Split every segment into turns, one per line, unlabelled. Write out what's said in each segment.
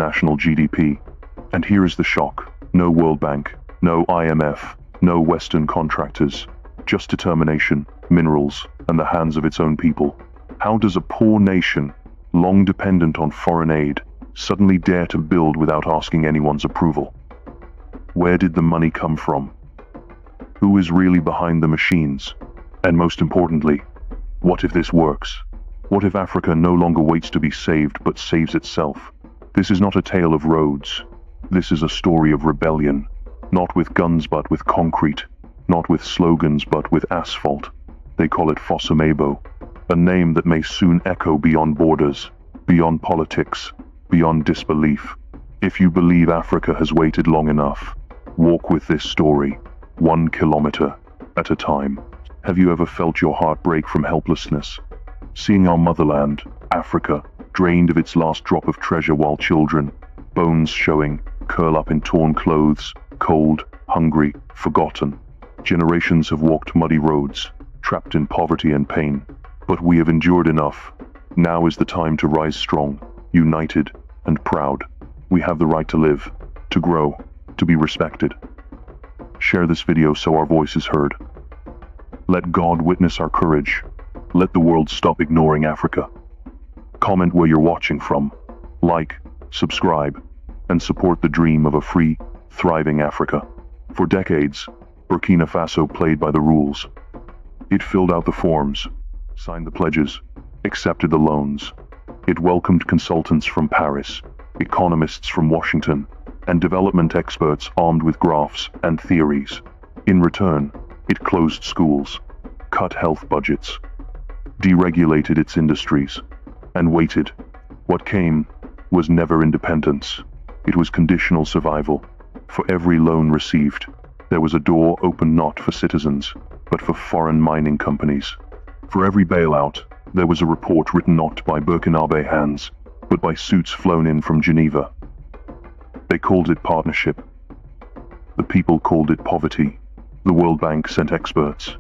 national GDP. And here is the shock. No World Bank, no IMF, no Western contractors. Just determination, minerals, and the hands of its own people. How does a poor nation, long dependent on foreign aid, suddenly dare to build without asking anyone's approval? Where did the money come from? Who is really behind the machines? And most importantly, what if this works? What if Africa no longer waits to be saved but saves itself? This is not a tale of roads. This is a story of rebellion, not with guns but with concrete, not with slogans but with asphalt. They call it Fosamebo, a name that may soon echo beyond borders, beyond politics, beyond disbelief. If you believe Africa has waited long enough, walk with this story, 1 kilometer at a time. Have you ever felt your heart break from helplessness? Seeing our motherland, Africa, drained of its last drop of treasure while children, bones showing, curl up in torn clothes, cold, hungry, forgotten. Generations have walked muddy roads, trapped in poverty and pain. But we have endured enough. Now is the time to rise strong, united, and proud. We have the right to live, to grow, to be respected. Share this video so our voice is heard. Let God witness our courage. Let the world stop ignoring Africa. Comment where you're watching from. Like, subscribe, and support the dream of a free, thriving Africa. For decades, Burkina Faso played by the rules. It filled out the forms, signed the pledges, accepted the loans. It welcomed consultants from Paris, economists from Washington, and development experts armed with graphs and theories. In return, it closed schools, cut health budgets, deregulated its industries, and waited. What came was never independence. It was conditional survival. For every loan received, there was a door open not for citizens, but for foreign mining companies. For every bailout, there was a report written not by Burkinabe hands, but by suits flown in from Geneva. They called it partnership. The people called it poverty. The World Bank sent experts.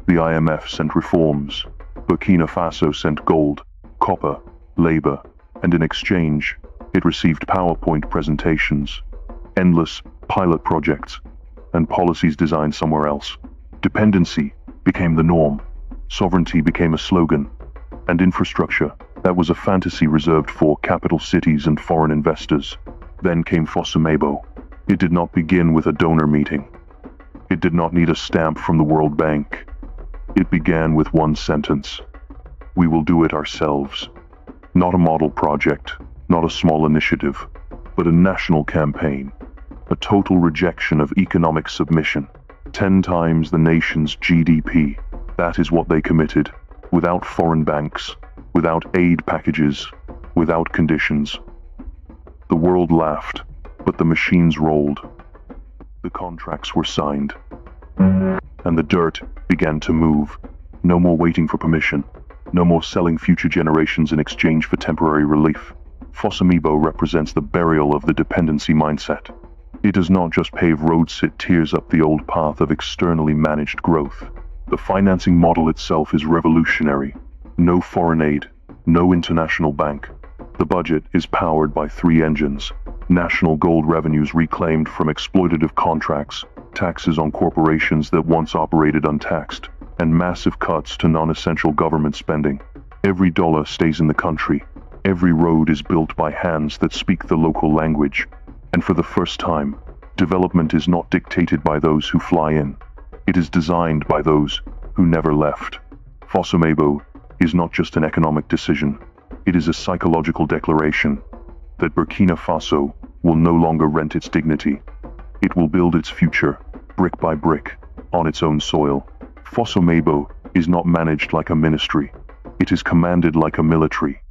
The IMF sent reforms. Burkina Faso sent gold, copper, labor, and in exchange, it received PowerPoint presentations, endless pilot projects, and policies designed somewhere else. Dependency became the norm. Sovereignty became a slogan, and infrastructure that was a fantasy reserved for capital cities and foreign investors. Then came Fosamebo. It did not begin with a donor meeting. It did not need a stamp from the World Bank. It began with one sentence. We will do it ourselves. Not a model project, not a small initiative, but a national campaign. A total rejection of economic submission. 10 times the nation's GDP. That is what they committed, without foreign banks, without aid packages, without conditions. The world laughed, but the machines rolled. The contracts were signed, and the dirt began to move. No more waiting for permission. No more selling future generations in exchange for temporary relief. Fosamebo represents the burial of the dependency mindset. It does not just pave roads, it tears up the old path of externally managed growth. The financing model itself is revolutionary. No foreign aid, no international bank. The budget is powered by 3 engines. National gold revenues reclaimed from exploitative contracts, taxes on corporations that once operated untaxed, and massive cuts to non-essential government spending. Every dollar stays in the country. Every road is built by hands that speak the local language. And for the first time, development is not dictated by those who fly in. It is designed by those who never left. Fosamebo is not just an economic decision. It is a psychological declaration that Burkina Faso will no longer rent its dignity. It will build its future, brick by brick, on its own soil. Fosamebo is not managed like a ministry. It is commanded like a military.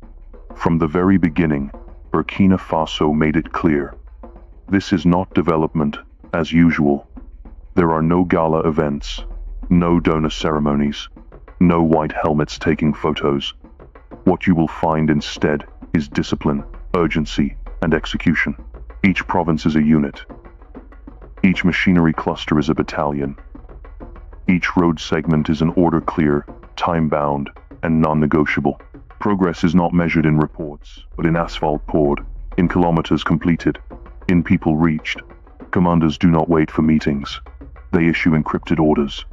From the very beginning, Burkina Faso made it clear. This is not development as usual. There are no gala events, no donor ceremonies, no white helmets taking photos. What you will find instead is discipline, urgency, and execution. Each province is a unit. Each machinery cluster is a battalion. Each road segment is an order clear, time-bound, and non-negotiable. Progress is not measured in reports, but in asphalt poured, in kilometers completed, in people reached. Commanders do not wait for meetings. They issue encrypted orders.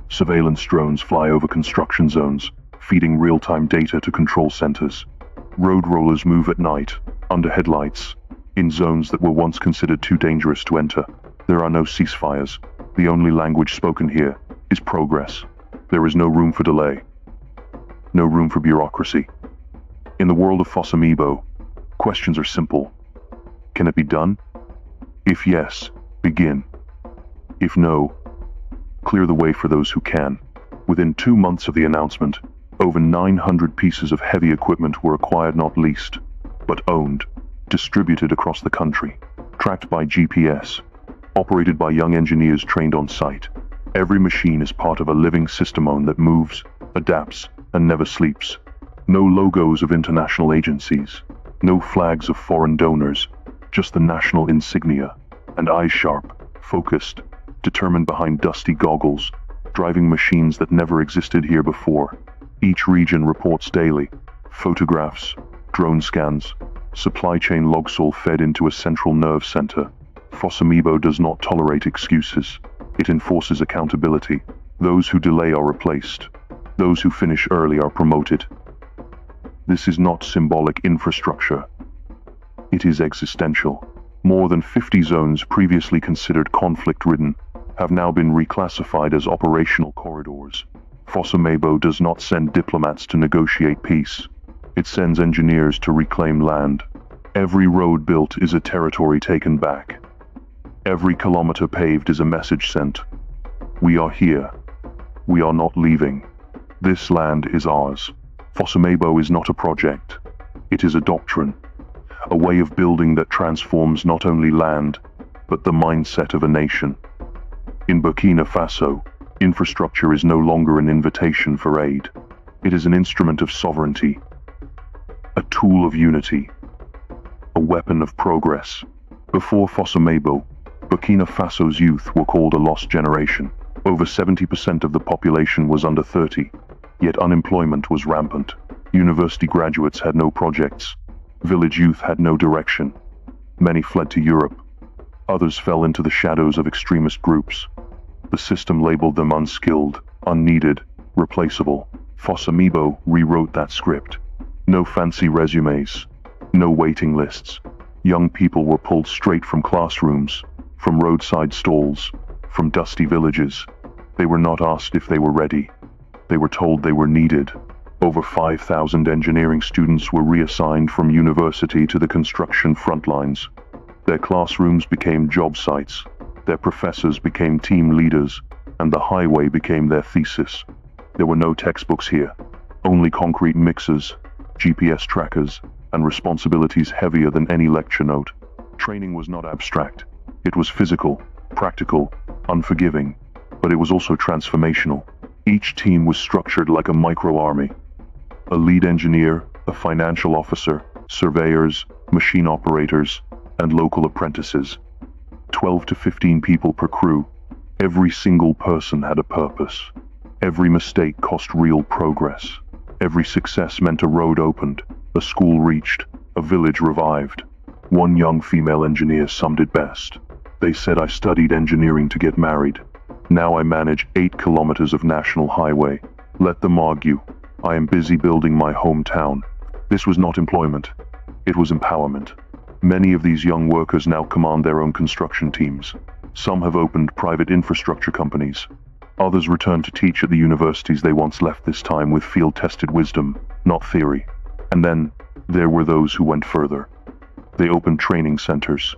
Surveillance drones fly over construction zones, feeding real-time data to control centers. Road rollers move at night, under headlights, in zones that were once considered too dangerous to enter. There are no ceasefires. The only language spoken here is progress. There is no room for delay. No room for bureaucracy. In the world of Fossamibo, questions are simple. Can it be done? If yes, begin. If no, clear the way for those who can. Within 2 months of the announcement, over 900 pieces of heavy equipment were acquired, not leased, but owned, distributed across the country, tracked by GPS, operated by young engineers trained on site. Every machine is part of a living system that moves, adapts, and never sleeps. No logos of international agencies, no flags of foreign donors, just the national insignia, and eyes sharp, focused, determined behind dusty goggles, driving machines that never existed here before. Each region reports daily, photographs, drone scans, supply chain logs all fed into a central nerve center. Fossamibo does not tolerate excuses. It enforces accountability. Those who delay are replaced. Those who finish early are promoted. This is not symbolic infrastructure. It is existential. More than 50 zones previously considered conflict-ridden have now been reclassified as operational corridors. Fossamibo does not send diplomats to negotiate peace. It sends engineers to reclaim land. Every road built is a territory taken back. Every kilometer paved is a message sent. We are here. We are not leaving. This land is ours. Fossamibo is not a project. It is a doctrine. A way of building that transforms not only land, but the mindset of a nation. In Burkina Faso, infrastructure is no longer an invitation for aid. It is an instrument of sovereignty, a tool of unity, a weapon of progress. Before Fossamibo, Burkina Faso's youth were called a lost generation. Over 70% of the population was under 30, yet unemployment was rampant. University graduates had no projects. Village youth had no direction. Many fled to Europe. Others fell into the shadows of extremist groups. The system labeled them unskilled, unneeded, replaceable. Fossamibo rewrote that script. No fancy resumes, no waiting lists. Young people were pulled straight from classrooms, from roadside stalls, from dusty villages. They were not asked if they were ready. They were told they were needed. Over 5,000 engineering students were reassigned from university to the construction front lines. Their classrooms became job sites, their professors became team leaders, and the highway became their thesis. There were no textbooks here, only concrete mixers, GPS trackers, and responsibilities heavier than any lecture note. Training was not abstract. It was physical, practical, unforgiving, but it was also transformational. Each team was structured like a micro-army. A lead engineer, a financial officer, surveyors, machine operators, and local apprentices. 12 to 15 people per crew. Every single person had a purpose. Every mistake cost real progress. Every success meant a road opened, a school reached, a village revived. One young female engineer summed it best. They said, "I studied engineering to get married. Now I manage 8 kilometers of national highway. Let them argue. I am busy building my hometown." This was not employment. It was empowerment. Many of these young workers now command their own construction teams. Some have opened private infrastructure companies. Others return to teach at the universities they once left, this time with field-tested wisdom, not theory. And then, there were those who went further. They opened training centers.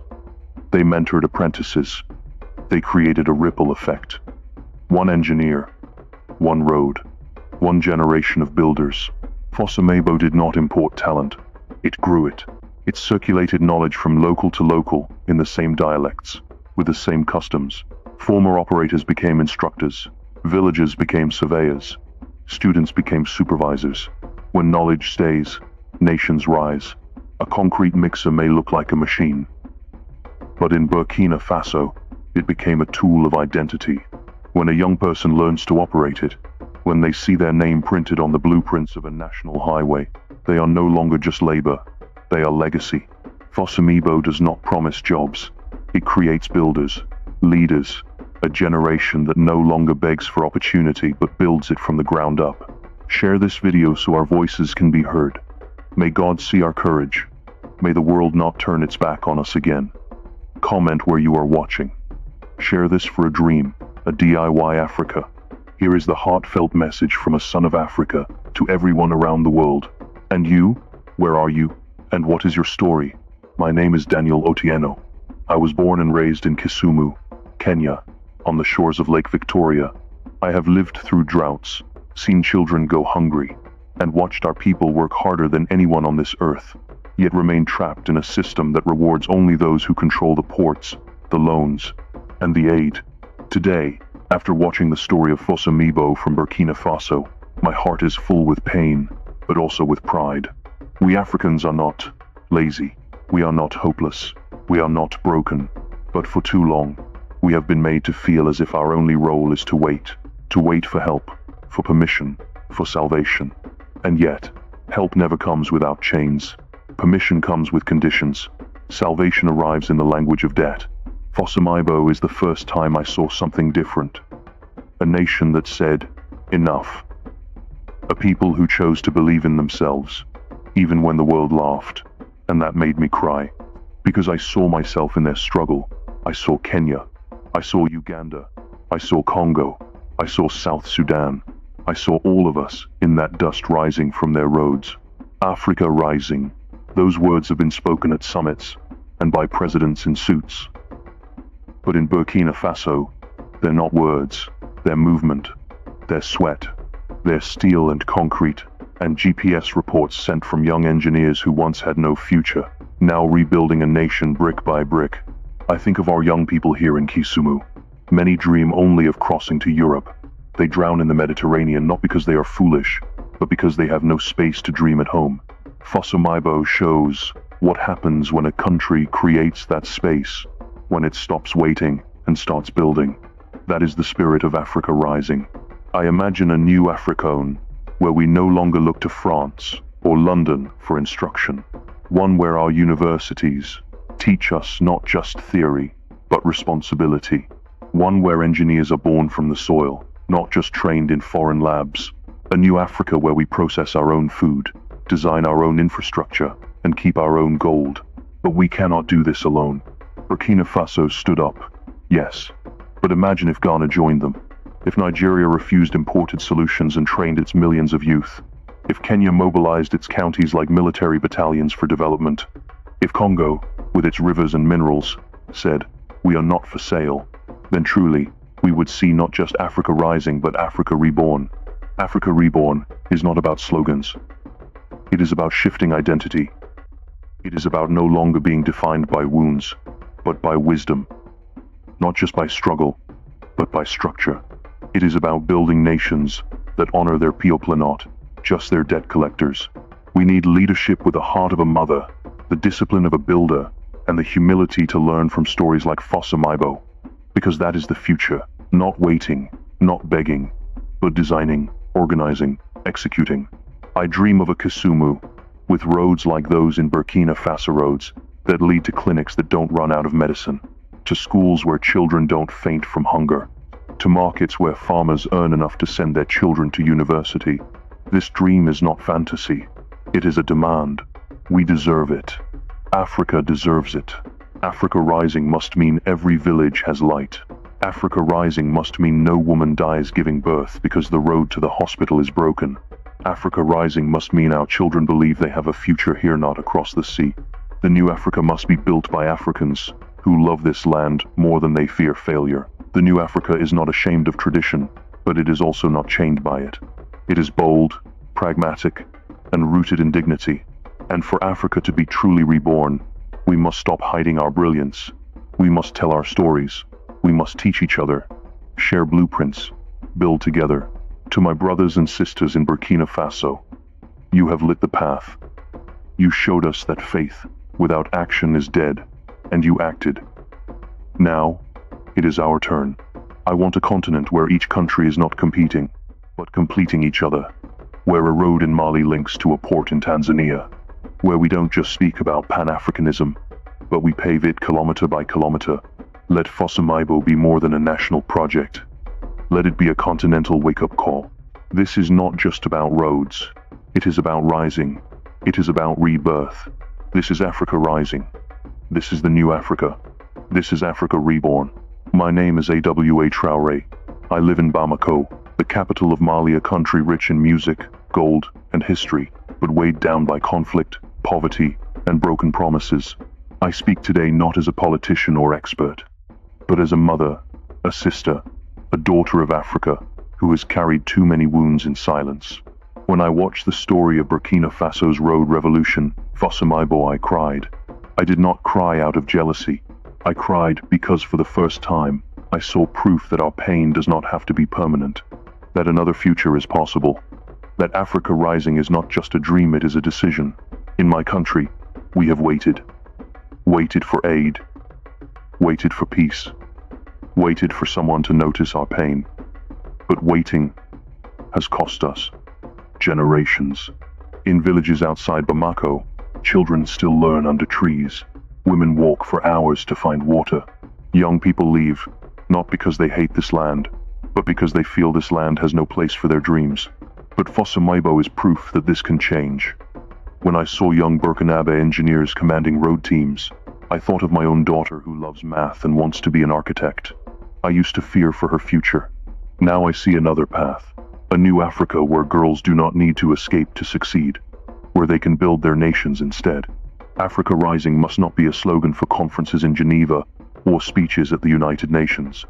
They mentored apprentices. They created a ripple effect. One engineer, one road, one generation of builders. Fossamibo did not import talent. It grew it. It circulated knowledge from local to local, in the same dialects, with the same customs. Former operators became instructors. Villagers became surveyors. Students became supervisors. When knowledge stays, nations rise. A concrete mixer may look like a machine, but in Burkina Faso, it became a tool of identity. When a young person learns to operate it, when they see their name printed on the blueprints of a national highway, they are no longer just labor. They are legacy. Fosamibo does not promise jobs. It creates builders, leaders, a generation that no longer begs for opportunity but builds it from the ground up. Share this video so our voices can be heard. May God see our courage. May the world not turn its back on us again. Comment where you are watching. Share this for a dream, a DIY Africa. Here is the heartfelt message from a son of Africa to everyone around the world. And you? Where are you? And what is your story? My name is Daniel Otieno. I was born and raised in Kisumu, Kenya, on the shores of Lake Victoria. I have lived through droughts, seen children go hungry, and watched our people work harder than anyone on this earth, yet remain trapped in a system that rewards only those who control the ports, the loans, and the aid. Today, after watching the story of Fosamibo from Burkina Faso, my heart is full with pain, but also with pride. We Africans are not lazy. We are not hopeless. We are not broken. But for too long, we have been made to feel as if our only role is to wait for help, for permission, for salvation. And yet, help never comes without chains. Permission comes with conditions. Salvation arrives in the language of debt. Fosamibo is the first time I saw something different. A nation that said, enough. A people who chose to believe in themselves, even when the world laughed. And that made me cry, because I saw myself in their struggle. I saw Kenya. I saw Uganda. I saw Congo. I saw South Sudan. I saw all of us in that dust rising from their roads. Africa rising. Those words have been spoken at summits and by presidents in suits. But in Burkina Faso, they're not words, they're movement, they're sweat, they're steel and concrete, and GPS reports sent from young engineers who once had no future, now rebuilding a nation brick by brick. I think of our young people here in Kisumu. Many dream only of crossing to Europe. They drown in the Mediterranean not because they are foolish, but because they have no space to dream at home. Fosamibo shows what happens when a country creates that space, when it stops waiting and starts building. That is the spirit of Africa rising. I imagine a new Africone, where we no longer look to France or London for instruction. One where our universities teach us not just theory, but responsibility. One where engineers are born from the soil, not just trained in foreign labs. A new Africa where we process our own food, design our own infrastructure, and keep our own gold. But we cannot do this alone. Burkina Faso stood up, yes. But imagine if Ghana joined them. If Nigeria refused imported solutions and trained its millions of youth. If Kenya mobilized its counties like military battalions for development. If Congo, with its rivers and minerals, said, "We are not for sale," then truly, we would see not just Africa rising but Africa reborn. Africa reborn is not about slogans. It is about shifting identity. It is about no longer being defined by wounds, but by wisdom. Not just by struggle, but by structure. It is about building nations that honor their people, not just their debt collectors. We need leadership with the heart of a mother, the discipline of a builder, and the humility to learn from stories like Fosamibo. Because that is the future, not waiting, not begging, but designing, organizing, executing. I dream of a Kisumu, with roads like those in Burkina Faso, roads that lead to clinics that don't run out of medicine, to schools where children don't faint from hunger, to markets where farmers earn enough to send their children to university. This dream is not fantasy. It is a demand. We deserve it. Africa deserves it. Africa rising must mean every village has light. Africa rising must mean no woman dies giving birth because the road to the hospital is broken. Africa rising must mean our children believe they have a future here, not across the sea. The new Africa must be built by Africans who love this land more than they fear failure. The new Africa is not ashamed of tradition, but it is also not chained by it. It is bold, pragmatic, and rooted in dignity. And for Africa to be truly reborn, we must stop hiding our brilliance. We must tell our stories. We must teach each other, share blueprints, build together. To my brothers and sisters in Burkina Faso, you have lit the path. You showed us that faith without action is dead, and you acted. Now, it is our turn. I want a continent where each country is not competing, but completing each other. Where a road in Mali links to a port in Tanzania. Where we don't just speak about Pan-Africanism, but we pave it kilometer by kilometer. Let Fossomaibo be more than a national project. Let it be a continental wake-up call. This is not just about roads. It is about rising. It is about rebirth. This is Africa rising. This is the new Africa. This is Africa reborn. My name is AWA Traoré. I live in Bamako, the capital of Mali, a country rich in music, gold, and history, but weighed down by conflict, poverty, and broken promises. I speak today not as a politician or expert, but as a mother, a sister, a daughter of Africa, who has carried too many wounds in silence. When I watched the story of Burkina Faso's road revolution, Fossomaibo, I cried. I did not cry out of jealousy. I cried because for the first time, I saw proof that our pain does not have to be permanent, that another future is possible, that Africa rising is not just a dream, it is a decision. In my country, we have waited. Waited for aid. Waited for peace. Waited for someone to notice our pain. But waiting has cost us generations. In villages outside Bamako, children still learn under trees. Women walk for hours to find water. Young people leave, not because they hate this land, but because they feel this land has no place for their dreams. But Fossomaibo is proof that this can change. When I saw young Burkina engineers commanding road teams, I thought of my own daughter who loves math and wants to be an architect. I used to fear for her future. Now I see another path. A new Africa where girls do not need to escape to succeed, where they can build their nations instead. Africa Rising must not be a slogan for conferences in Geneva or speeches at the United Nations.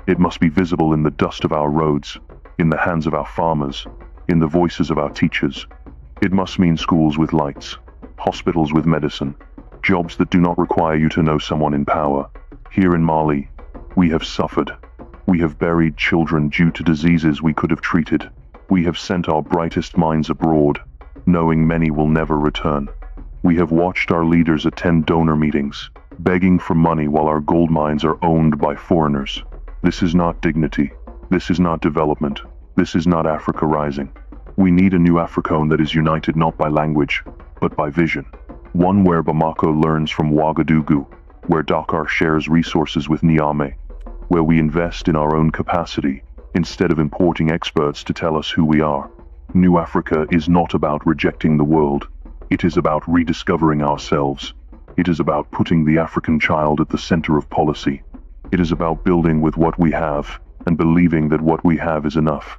It must be visible in the dust of our roads, in the hands of our farmers, in the voices of our teachers. It must mean schools with lights, hospitals with medicine, jobs that do not require you to know someone in power. Here in Mali, we have suffered. We have buried children due to diseases we could have treated. We have sent our brightest minds abroad, knowing many will never return. We have watched our leaders attend donor meetings, begging for money while our gold mines are owned by foreigners. This is not dignity. This is not development. This is not Africa Rising. We need a new Africa that is united not by language, but by vision. One where Bamako learns from Ouagadougou, where Dakar shares resources with Niamey, where we invest in our own capacity, instead of importing experts to tell us who we are. New Africa is not about rejecting the world. It is about rediscovering ourselves. It is about putting the African child at the center of policy. It is about building with what we have, and believing that what we have is enough.